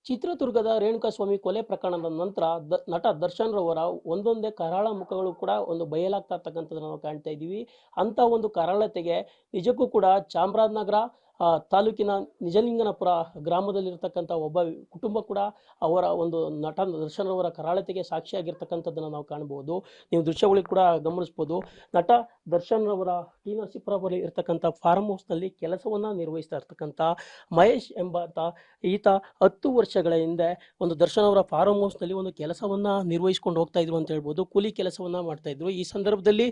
ಚಿತ್ರದುರ್ಗದ ರೇಣುಕಾಸ್ವಾಮಿ ಕೊಲೆ ಪ್ರಕರಣದ ನಂತರ ನಟ ದರ್ಶನ್ ರವರ ಒಂದೊಂದೇ ಕರಾಳ ಮುಖಗಳು ಕೂಡ ಒಂದು ಬಯಲಾಗ್ತಾ ಇರ್ತಕ್ಕಂಥದ್ದನ್ನು ನಾವು ಕಾಣ್ತಾ ಇದ್ದೀವಿ. ಅಂತ ಒಂದು ಕರಾಳತೆಗೆ ನಿಜಕ್ಕೂ ಕೂಡ ಚಾಮರಾಜನಗರ ತಾಲೂಕಿನ ನಿಜಲಿಂಗನಪುರ ಗ್ರಾಮದಲ್ಲಿರ್ತಕ್ಕಂಥ ಒಬ್ಬ ಕುಟುಂಬ ಕೂಡ ಅವರ ಒಂದು ನಟ ದರ್ಶನ್ ರವರ ಕರಾಳತೆಗೆ ಸಾಕ್ಷಿಯಾಗಿರ್ತಕ್ಕಂಥದ್ದನ್ನು ನಾವು ಕಾಣಬಹುದು. ನೀವು ದೃಶ್ಯಗಳಿಗೆ ಕೂಡ ಗಮನಿಸ್ಬೋದು. ನಟ ದರ್ಶನ್ ರವರ ಟಿ ನರಸೀಪುರದಲ್ಲಿ ಇರ್ತಕ್ಕಂಥ ಫಾರ್ಮ್ ಹೌಸ್ನಲ್ಲಿ ಕೆಲಸವನ್ನ ನಿರ್ವಹಿಸ್ತಾ ಇರ್ತಕ್ಕಂಥ ಮಹೇಶ್ ಎಂಬಾತ ಈತ 10 ವರ್ಷಗಳ ಹಿಂದೆ ಒಂದು ದರ್ಶನ್ ಅವರ ಫಾರ್ಮ್ ಹೌಸ್ನಲ್ಲಿ ಒಂದು ಕೆಲಸವನ್ನ ನಿರ್ವಹಿಸ್ಕೊಂಡು ಹೋಗ್ತಾ ಇದ್ರು ಅಂತ ಹೇಳ್ಬೋದು. ಕೂಲಿ ಕೆಲಸವನ್ನ ಮಾಡ್ತಾ ಇದ್ರು. ಈ ಸಂದರ್ಭದಲ್ಲಿ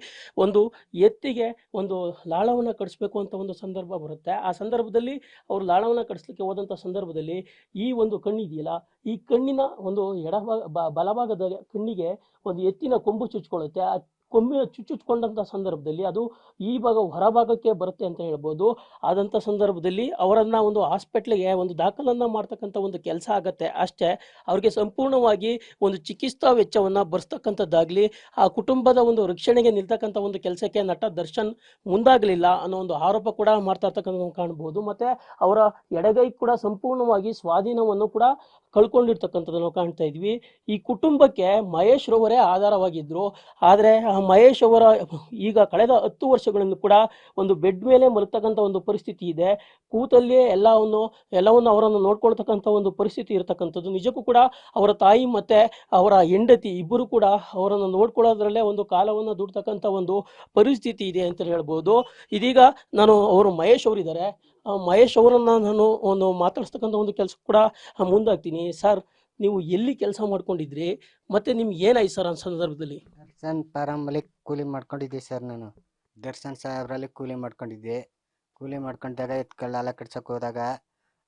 ಒಂದು ಎತ್ತಿಗೆ ಒಂದು ಲಾಳವನ್ನ ಕಡಿಸ್ಬೇಕು ಅಂತ ಒಂದು ಸಂದರ್ಭ ಬರುತ್ತೆ. ಆ ಸಂದರ್ಭದಲ್ಲಿ ಅವರು ಲಾಳವನ್ನ ಕಡಿಸ್ಲಿಕ್ಕೆ ಹೋದಂಥ ಸಂದರ್ಭದಲ್ಲಿ ಈ ಒಂದು ಕಣ್ಣಿದೆಯಲ್ಲ, ಈ ಕಣ್ಣಿನ ಒಂದು ಬಲಭಾಗದ ಕಣ್ಣಿಗೆ ಒಂದು ಎತ್ತಿನ ಕೊಂಬು ಚುಚ್ಕೊಳ್ಳುತ್ತೆ. ಆ ಕೊಂಬಿನ ಚುಚ್ಚುಚ್ಕೊಂಡಂಥ ಸಂದರ್ಭದಲ್ಲಿ ಅದು ಈ ಭಾಗ ಹೊರಭಾಗಕ್ಕೆ ಬರುತ್ತೆ ಅಂತ ಹೇಳ್ಬೋದು. ಆದಂಥ ಸಂದರ್ಭದಲ್ಲಿ ಅವರನ್ನ ಒಂದು ಹಾಸ್ಪಿಟ್ಲಿಗೆ ಒಂದು ದಾಖಲನ್ನ ಮಾಡ್ತಕ್ಕಂಥ ಒಂದು ಕೆಲಸ ಆಗತ್ತೆ. ಅಷ್ಟೇ, ಅವ್ರಿಗೆ ಸಂಪೂರ್ಣವಾಗಿ ಒಂದು ಚಿಕಿತ್ಸಾ ವೆಚ್ಚವನ್ನ ಭರಿಸ್ತಕ್ಕಂಥದ್ದಾಗ್ಲಿ, ಆ ಕುಟುಂಬದ ಒಂದು ರಕ್ಷಣೆಗೆ ನಿಲ್ತಕ್ಕಂಥ ಒಂದು ಕೆಲಸಕ್ಕೆ ನಟ ದರ್ಶನ್ ಮುಂದಾಗಲಿಲ್ಲ ಅನ್ನೋ ಒಂದು ಆರೋಪ ಕೂಡ ಮಾಡ್ತಾ ಇರ್ತಕ್ಕಂಥ ಕಾಣಬಹುದು. ಮತ್ತೆ ಅವರ ಎಡಗೈ ಕೂಡ ಸಂಪೂರ್ಣವಾಗಿ ಸ್ವಾಧೀನವನ್ನು ಕೂಡ ಕಳ್ಕೊಂಡಿರ್ತಕ್ಕಂಥದ್ದನ್ನು ಕಾಣ್ತಾ ಇದ್ವಿ. ಈ ಕುಟುಂಬಕ್ಕೆ ಮಹೇಶ್ ರವರೇ ಆಧಾರವಾಗಿದ್ರು. ಆದರೆ ಆ ಮಹೇಶ್ ಅವರ ಈಗ ಕಳೆದ 10 ವರ್ಷಗಳನ್ನು ಕೂಡ ಒಂದು ಬೆಡ್ ಮೇಲೆ ಮಲಗ್ತಕ್ಕಂಥ ಒಂದು ಪರಿಸ್ಥಿತಿ ಇದೆ. ಕೂತಲ್ಲಿಯೇ ಎಲ್ಲವನ್ನು ಅವರನ್ನು ನೋಡ್ಕೊಳ್ತಕ್ಕಂಥ ಒಂದು ಪರಿಸ್ಥಿತಿ ಇರತಕ್ಕಂಥದ್ದು. ನಿಜಕ್ಕೂ ಕೂಡ ಅವರ ತಾಯಿ ಮತ್ತೆ ಅವರ ಹೆಂಡತಿ ಇಬ್ಬರು ಕೂಡ ಅವರನ್ನು ನೋಡ್ಕೊಳ್ಳೋದ್ರಲ್ಲೇ ಒಂದು ಕಾಲವನ್ನು ದುಡ್ತಕ್ಕಂಥ ಒಂದು ಪರಿಸ್ಥಿತಿ ಇದೆ ಅಂತ ಹೇಳ್ಬೋದು. ಇದೀಗ ಅವರು ಮಹೇಶ್ ಅವರಿದ್ದಾರೆ. ಮಹೇಶ್ ಅವರನ್ನ ನಾನು ಒಂದು ಮಾತಾಡಿಸ್ತಕ್ಕಂಥ ಒಂದು ಕೆಲಸ ಕೂಡ ಮುಂದಾಗ್ತೀನಿ. ಸರ್, ನೀವು ಎಲ್ಲಿ ಕೆಲಸ ಮಾಡ್ಕೊಂಡಿದ್ರಿ ಮತ್ತೆ ನಿಮ್ಗೆ ಏನಾಯ್ತು ಸರ್ ಆ ಸಂದರ್ಭದಲ್ಲಿ? ದರ್ಶನ್ ಫಾರಮಲ್ಲಿ ಕೂಲಿ ಮಾಡ್ಕೊಂಡಿದ್ದೆ ಸರ್. ನಾನು ದರ್ಶನ್ ಸಾಹೇಬ್ರಲ್ಲಿ ಕೂಲಿ ಮಾಡ್ಕೊಂಡಿದ್ದೆ. ಕೂಲಿ ಮಾಡ್ಕೊಂಡಾಗ ಎತ್ಕೊಳ್ಳ ಕಟ್ಸಕ್ಕೆ ಹೋದಾಗ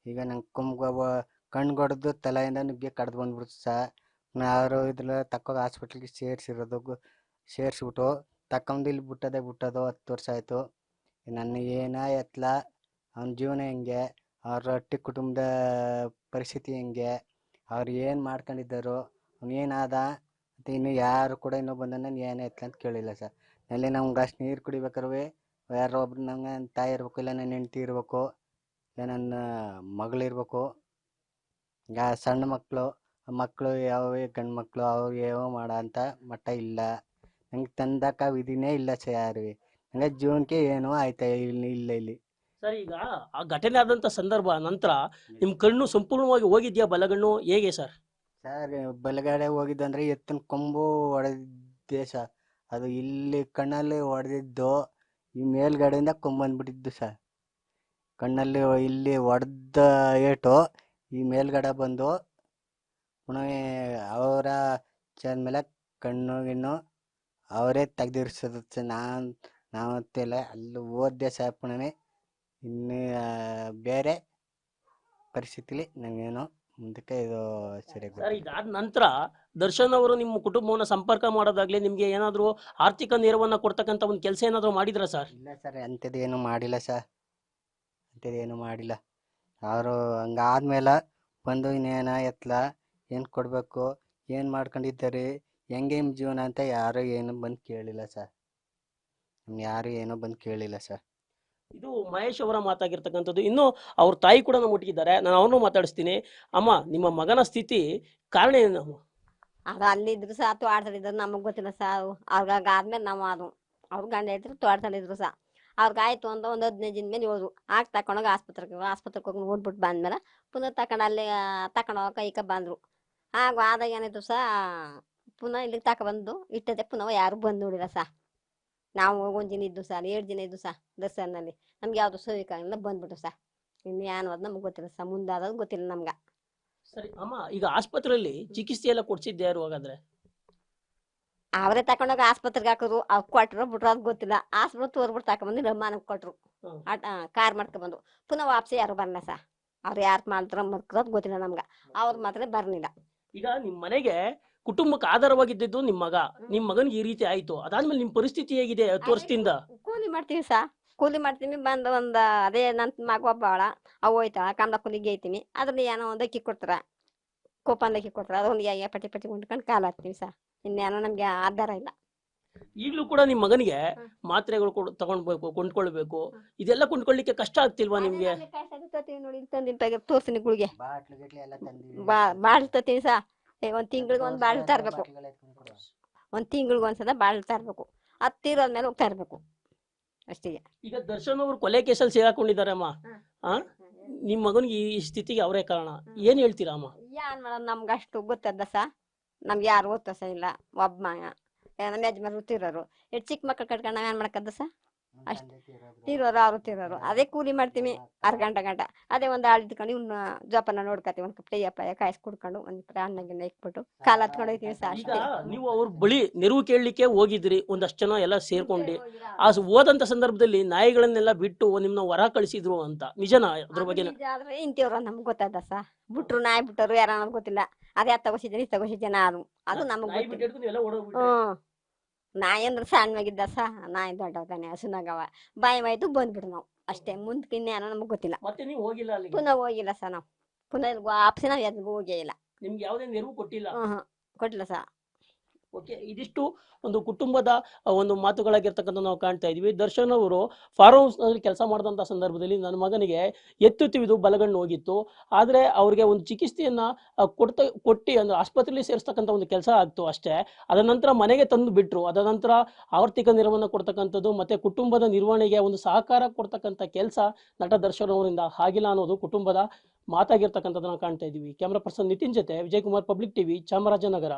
ಈಗ ನಂಗೆ ಕಣ್ಗೊಡ್ದು ತಲೆಯಿಂದ ನುಗ್ಗೆ ಕಡ್ದು ಬಂದ್ಬಿಡ್ತು ಸರ್. ಅವರು ಇದ್ರ ತಕ್ಕೋಗಿ ಹಾಸ್ಪಿಟ್ಲಿಗೆ ಸೇರಿಸ್ಬಿಟ್ಟು ತಕ್ಕೊಂಡು ಇಲ್ಲಿ ಬಿಟ್ಟೋದು 10 ವರ್ಷ ಆಯಿತು. ನನ್ನ ಏನ ಎತ್ಲ ಅವನ ಜೀವನ ಹೆಂಗೆ, ಅವ್ರ ರೊಟ್ಟಿ ಕುಟುಂಬದ ಪರಿಸ್ಥಿತಿ ಹೆಂಗೆ, ಅವ್ರು ಏನು ಮಾಡ್ಕೊಂಡಿದ್ದರು, ಅವನೇನಾದ ಮತ್ತು ಇನ್ನು ಯಾರು ಕೂಡ ಇನ್ನೂ ಬಂದ ನಾನು ಏನು ಎತ್ಲ ಅಂತ ಕೇಳಿಲ್ಲ ಸರ್. ಅಲ್ಲಿ ನಮ್ಗೆ ಅಷ್ಟು ನೀರು ಕುಡಿಬೇಕಾದ್ರೆ ಯಾರೋ ಒಬ್ರು ನಂಗೆ ನನ್ನ ತಾಯಿ ಇರಬೇಕು, ಇಲ್ಲ ನನ್ನ ಹೆಂಡ್ತಿ ಇರಬೇಕು, ಇಲ್ಲ ನನ್ನ ಮಗಳಿರ್ಬೇಕು. ಈಗ ಸಣ್ಣ ಮಕ್ಕಳು ಯಾವೇ ಗಂಡು ಮಕ್ಕಳು ಅವು ಯಾವ ಮಾಡೋ ಅಂತ ಮಟ್ಟ ಇಲ್ಲ. ನಂಗೆ ತಂದಕ್ಕ ವಿಧಿನೇ ಇಲ್ಲ ಸರ್. ಯಾರು ನಂಗೆ ಜೀವನಕ್ಕೆ ಏನೂ ಆಯ್ತಾ ಇಲ್ಲ ಇಲ್ಲಿ ಸರ್. ಈಗ ಆ ಘಟನೆ ಆದಂತ ಸಂದರ್ಭ ನಂತರ ನಿಮ್ ಕಣ್ಣು ಸಂಪೂರ್ಣವಾಗಿ ಹೋಗಿದ್ಯಾ? ಬಲಗಣ್ಣು ಹೇಗೆ ಸರ್? ಸರ್ ಬಲಗಡೆ ಹೋಗಿದ್ದಂದ್ರೆ ಎತ್ತಿನ ಕೊಂಬು ಹೊಡೆದಿದ್ದೆ ಸರ್. ಅದು ಇಲ್ಲಿ ಕಣ್ಣಲ್ಲಿ ಹೊಡೆದಿದ್ದು, ಈ ಮೇಲ್ಗಡೆಯಿಂದ ಕೊಂಬಂದ್ಬಿಟ್ಟಿದ್ದು ಸರ್. ಕಣ್ಣಲ್ಲಿ ಇಲ್ಲಿ ಹೊಡೆದ ಏಟು ಈ ಮೇಲ್ಗಡೆ ಬಂದು ಪುನಃ ಅವರ ಚೇರ್ ಮೇಲೆ ಕಣ್ಣು ಗಿಣ್ಣು ಅವರೇ ತೆಗ್ದಿರ್ಸೋದು ಸರ್. ನಾವತ್ತೆಲ್ಲ ಅಲ್ಲಿ ಓದ್ದೆ ಸರ್. ಪುನಃ ಇನ್ನು ಬೇರೆ ಪರಿಸ್ಥಿತಿಲಿ ನಾವೇನೋ ಮುಂದಕ್ಕೆ ಇದು ಸರಿ. ಸರ್, ಇದಾದ ನಂತರ ದರ್ಶನ್ ಅವರು ನಿಮ್ಮ ಕುಟುಂಬವನ್ನ ಸಂಪರ್ಕ ಮಾಡೋದಾಗ್ಲಿ, ನಿಮ್ಗೆ ಏನಾದ್ರು ಆರ್ಥಿಕ ನೆರವನ್ನ ಕೊಡ್ತಕ್ಕಂಥ ಒಂದು ಕೆಲಸ ಏನಾದ್ರು ಮಾಡಿದ್ರ ಸರ್? ಇಲ್ಲ ಸರ್, ಅಂಥದ್ದೇನು ಮಾಡಿಲ್ಲ ಸರ್. ಅಂಥದ್ದೇನು ಮಾಡಿಲ್ಲ. ಅವರು ಹಂಗಾದ್ಮೇಲೆ ಬಂದು ಇನ್ನೇನ ಎತ್ಲ ಏನು ಕೊಡಬೇಕು, ಏನು ಮಾಡ್ಕೊಂಡಿದ್ದಾರೆ, ಹೆಂಗೆ ನಿಮ್ಮ ಜೀವನ ಅಂತ ಯಾರು ಏನು ಬಂದು ಕೇಳಿಲ್ಲ ಸರ್. ಯಾರು ಏನೋ ಬಂದು ಕೇಳಿಲ್ಲ ಸರ್. ಇದು ಮಹೇಶ್ ಅವರ ಮಾತಾಗಿರ್ತಕ್ಕಂಥದ್ದು. ಇನ್ನು ಅವ್ರ ತಾಯಿ ಕೂಡ ನಮ್ಮ ಒಟ್ಟಿಗಿದ್ದಾರೆ. ನಾನು ಅವ್ರನ್ನೂ ಮಾತಾಡಿಸ್ತೀನಿ. ಅಮ್ಮ, ನಿಮ್ಮ ಮಗನ ಸ್ಥಿತಿ ಕಾರಣ ಏನು? ಅದು ಅಲ್ಲಿದ್ರು ಸಹ ತೋಟದಲ್ಲಿದ್ರು, ನಮಗೆ ಗೊತ್ತಿಲ್ಲ ಸಾ. ಅವ್ರಿಗಾಗ ಆದ್ಮೇಲೆ ನಾವು ಅವ್ರ ಗಂಡ ಹೇಳ್ತಿರು ತೋಟದಲ್ಲಿದ್ರು ಸಹ. ಅವ್ರಿಗಾಯ್ತು ಅಂತ ಒಂದು 15 ದಿನ ಮೇಲೆ ಹೋದ್ರು. ಆಗ ತಕೊಂಡೋಗಿ ಆಸ್ಪತ್ರೆಗೆ ಹೋಗಿ ನೋಡ್ಬಿಟ್ಟು ಬಂದ್ಮೇಲೆ ಪುನಃ ಅಲ್ಲಿ ತಕೊಂಡೋಗ ಕೈಕ ಬಂದರು. ಆಗ ಆದಾಗ ಏನಾಯ್ತು ಸಹ, ಪುನಃ ಇಲ್ಲಿಗೆ ತಗೊಬಂದು ಇಟ್ಟದೆ. ಪುನಃ ಯಾರು ಬಂದು ನೋಡಿಲ್ಲ ಸಹ. ನಾವು 1 ದಿನ ಇದ್ದು ಸರ್, 2 ದಿನ ಇದ್ದು ಸಹ ದರ್ಶನಲ್ಲಿ. ನಮ್ಗೆ ಯಾವುದು ಸೋವಿಕಾಗಿಲ್ಲ, ಬಂದ್ಬಿಟ್ಟು ಸಹ. ಇನ್ನು ಏನು ಅದು ನಮ್ಗೆ ಗೊತ್ತಿಲ್ಲ ಸಹ, ಮುಂದಾದದು ಗೊತ್ತಿಲ್ಲ ನಮ್ಗೆ. ಸರಿ ಅಮ್ಮ, ಈಗ ಆಸ್ಪತ್ರೆಯಲ್ಲಿ ಚಿಕಿತ್ಸೆ ಎಲ್ಲ ಕೊಡ್ಸಿದ್ದೆ ಯಾರು ಹಾಗಾದ್ರೆ? ಅವರೇ ತಕೊಂಡೋಗಿ ಆಸ್ಪತ್ರೆಗೆ ಹಾಕಿದ್ರು. ಅವ್ರು ಕೊಟ್ಟರು ಬಿಟ್ರು ಅದು ಗೊತ್ತಿಲ್ಲ. ಆಸ್ಪತ್ರೆ ತೋರ್ಬಿಟ್ಟು ತಕೊಂಬಂದು ರಮ್ಮಾನಕ್ಕೆ ಕೊಟ್ಟರು. ಕಾರ್ ಮಾಡ್ಕೊಬಂದು ಪುನಃ ವಾಪಸಿ ಯಾರು ಬರಲ್ಲ ಸಹ. ಅವ್ರು ಯಾರು ಮಾಡ್ತಾರ ಮರ್ಕೋದು ಗೊತ್ತಿಲ್ಲ ನಮ್ಗೆ. ಅವ್ರು ಮಾತ್ರ ಬರ್ಲಿಲ್ಲ. ಈಗ ನಿಮ್ಮ ಮನೆಗೆ ಕುಟುಂಬಕ್ಕೆ ಆಧಾರವಾಗಿದ್ದು ನಿಮ್ಮ ಮಗ. ನಿಮ್ಮ ಮಗನಿಗೆ ಈ ರೀತಿ ಆಯ್ತು, ಅದಾದ್ಮೇಲೆ ನಿಮ್ಮ ಪರಿಸ್ಥಿತಿ ಹೇಗಿದೆ 10 ವರ್ಷದಿಂದ? ಕೂಲಿ ಮಾಡ್ತೀವಿ ಸಹ, ಕೂಲಿ ಮಾಡ್ತೀವಿ. ಬಂದು ಒಂದು ಅದೇ ನನ್ನ ಮಗ ಒಬ್ಬಳ ಅವು ಹೋಯ್ತಾಳ ಕಮಲ ಕೂಲಿಗೆ ಐತೀನಿ. ಅದ್ರಲ್ಲಿ ಏನೋ ಒಂದು ಅಕ್ಕಿ ಕೊಡ್ತಾರ, ಕೋಪಂದ ಅಕ್ಕಿ ಕೊಡ್ತಾರ. ಅದೊಂದು ಪಟ್ಟಿ ಉಂಡ್ಕೊಂಡು ಕಾಲು ಹಾಕ್ತೀವಿ ಸಹ. ಇನ್ನೇನೋ ನಮ್ಗೆ ಆಧಾರ ಇಲ್ಲ. ಈಗಲೂ ಕೂಡ ನಿಮ್ಮ ಮಗನಿಗೆ ಹ್ಮ್. ಮಾತ್ರೆಗಳು ತಗೊಂಡ್ಬೇಕು, ಕೊಂಡ್ಕೊಳ್ಬೇಕು, ಇದೆಲ್ಲ ಕೊಂಡ್ಕೊಳ್ಳಿಕ್ಕೆ ಕಷ್ಟ ಆಗ್ತಿಲ್ವಾ ನಿಮ್ಗೆ? ನೋಡಿ ತಂದಿನ ತೋರ್ಸಿನಿ ಗುಳಿಗೆ ಬಾಟ್ಲು ಗಿಟ್ಲು ಎಲ್ಲ ತಂದಿವಿ. ಬಾಳ್ ತತ್ತೀನಿ ಸಾ ಒಂದ್ ತಿಂಗಳಿಗೆ ಒಂದ್ ಬಾಳ್ ತರ್ಬೇಕು, ಒಂದ್ ತಿಂಗಳಿಗೆ ಒಂದ್ಸಲ ಬಾಳ್ ತರ್ಬೇಕು. ಅದು ತೀರೋದ್ಮೇಲೆ ಹೋಗ್ತಾ ಇರ್ಬೇಕು ಅಷ್ಟೇ. ಈಗ ದರ್ಶನ್ ಅವರು ಕೊಲೆ ಕೇಸಲ್ಲಿ ಸಿಗಾಕೊಂಡಿದ್ದಾರೆ ಅಮ್ಮ. ಆ ನಿಮ್ ಮಗನಿಗೆ ಈ ಸ್ಥಿತಿಗೆ ಅವರೇ ಕಾರಣ. ಏನ್ ಹೇಳ್ತೀರಾ ಅಮ್ಮ? ಏನ್ ಮಾಡೋದು, ನಮ್ಗೆ ಅಷ್ಟು ಗೊತ್ತದ ಸ, ನಮ್ಗೆ ಯಾರು ಗೊತ್ತ ಸ ಇಲ್ಲ. ಒಬ್ಬ ನಮ್ಮ ಯಜಮಾನ್ರು ತೀರೋರು, ಎಷ್ಟು ಚಿಕ್ಕ ಮಕ್ಳು ಕಟ್ಕೊಂಡು ನಾವ್ ಏನ್ ಮಾಡಕ್ಕದ ಸ? ಅಷ್ಟು ತೀರೋರು, ಅವ್ರು ತೀರೋರು. ಅದೇ ಕೂಲಿ ಮಾಡ್ತೀವಿ ಗಂಟ ಅದೇ ಒಂದು ಆಳು ಇಟ್ಕೊಂಡು ಇವ್ನ ಜೋಪಾನ ನೋಡ್ಕೊತೀವಿ. ಒಂದು ಕಪ್ ಟೈಯ ಕಾಯಿಸಿ ಕುಡ್ಕೊಂಡು ಒಂದು ಅಣ್ಣಗಿನ್ನ ಇಕ್ಬಿಟ್ಟು ಕಾಲ ಹತ್ಕೊಂಡು ಹೋಗ್ತೀವಿ ಸ ಈಗ ಅಷ್ಟೇ. ನೀವು ಅವ್ರ ಬಳಿ ನೆರವು ಕೇಳಲಿಕ್ಕೆ ಹೋಗಿದ್ರಿ, ಒಂದಷ್ಟು ಜನ ಎಲ್ಲ ಸೇರ್ಕೊಂಡು. ಆ ಹೋದಂತ ಸಂದರ್ಭದಲ್ಲಿ ನಾಯಿಗಳನ್ನೆಲ್ಲ ಬಿಟ್ಟು ನಿಮ್ನ ಹೊರ ಕಳಿಸಿದ್ರು ಅಂತ ನಿಜನಾ? ಅದ್ರ ಬಗ್ಗೆ ಆದ್ರೆ ಇಂತಿವ್ರ ನಮ್ಗೆ ಗೊತ್ತದ ಸ, ಬಿಟ್ರು ನಾಯಿ ಬಿಟ್ಟರು ಯಾರ ನಮ್ಗೆ ಗೊತ್ತಿಲ್ಲ. ಅದೇ ತಗೋಸಿದ್ದೇನೆ ಇದು ತಗೋಸಿದ್ದೇನೆ ಅದು ನಮಗ್ ನಾಯಿ ಗೊತ್ತಿಲ್ಲ. ಬಿಟ್ಟಿಡ್ಕೊಂಡು ಎಲ್ಲ ಓಡೋಗ್ಬಿಟ್ರಿ. ಹ್ಮ್ ನಾಯಿ ಅಂದ್ರೆ ಸಣ್ಣವಾಗಿದ್ದ ಸ, ನಾಯಿ ದೊಡ್ಡವತಾನೆ ಹಸುನಾಗವ ಬಾಯಿ ಮಾಯ್ತು ಬಂದ್ಬಿಡು ನಾವು ಅಷ್ಟೇ. ಮುಂದಕ್ಕೆ ಇನ್ನೇನೋ ನಮಗ್ ಗೊತ್ತಿಲ್ಲ. ಮತ್ತೆ ನೀವು ಹೋಗಿಲ್ಲ ಅಲ್ಲಿಗೆ? ಪುನಃ ಹೋಗಿಲ್ಲ ಸ ನಾವು, ಪುನಃ ವಾಪಸಿ ನಾವು ಎದ್ಗೂ ಹೋಗೇ ಇಲ್ಲ. ನಿಮ್ಗೆ ಯಾವುದೇ ನೆರವು ಕೊಟ್ಟಿಲ್ಲ? ಕೊಟ್ಟಿಲ್ಲ ಸ. ಓಕೆ, ಇದಿಷ್ಟು ಒಂದು ಕುಟುಂಬದ ಒಂದು ಮಾತುಗಳಾಗಿರ್ತಕ್ಕಂಥ ನಾವು ಕಾಣ್ತಾ ಇದೀವಿ. ದರ್ಶನ್ ಅವರು ಫಾರ್ಮ್ ಹೌಸ್ ನಲ್ಲಿ ಕೆಲಸ ಮಾಡಿದಂಥ ಸಂದರ್ಭದಲ್ಲಿ ನನ್ನ ಮಗನಿಗೆ ಎತ್ತು ತಿವಿದು ಬಲಗಣ್ಣು ಹೋಗಿತ್ತು. ಆದರೆ ಅವ್ರಿಗೆ ಒಂದು ಚಿಕಿತ್ಸೆಯನ್ನ ಕೊಟ್ಟು ಅಂದ್ರೆ ಆಸ್ಪತ್ರೆಯಲ್ಲಿ ಸೇರಿಸ್ತಕ್ಕಂಥ ಒಂದು ಕೆಲಸ ಆಗ್ತು ಅಷ್ಟೇ. ಅದ ನಂತರ ಮನೆಗೆ ತಂದು ಬಿಟ್ರು. ಅದ ನಂತರ ಆರ್ಥಿಕ ನೆರವನ್ನು ಕೊಡ್ತಕ್ಕಂಥದ್ದು ಮತ್ತೆ ಕುಟುಂಬದ ನಿರ್ವಹಣೆಗೆ ಒಂದು ಸಹಕಾರ ಕೊಡ್ತಕ್ಕಂಥ ಕೆಲಸ ನಟ ದರ್ಶನ್ ಅವರಿಂದ ಆಗಿಲ್ಲ ಅನ್ನೋದು ಕುಟುಂಬದ ಮಾತಾಗಿರ್ತಕ್ಕಂಥದ್ದನ್ನ ಕಾಣ್ತಾ ಇದೀವಿ. ಕ್ಯಾಮ್ರಾ ಪರ್ಸನ್ ನಿತಿನ್ ಜೊತೆ ವಿಜಯ್ ಕುಮಾರ್, ಪಬ್ಲಿಕ್ ಟಿವಿ, ಚಾಮರಾಜನಗರ.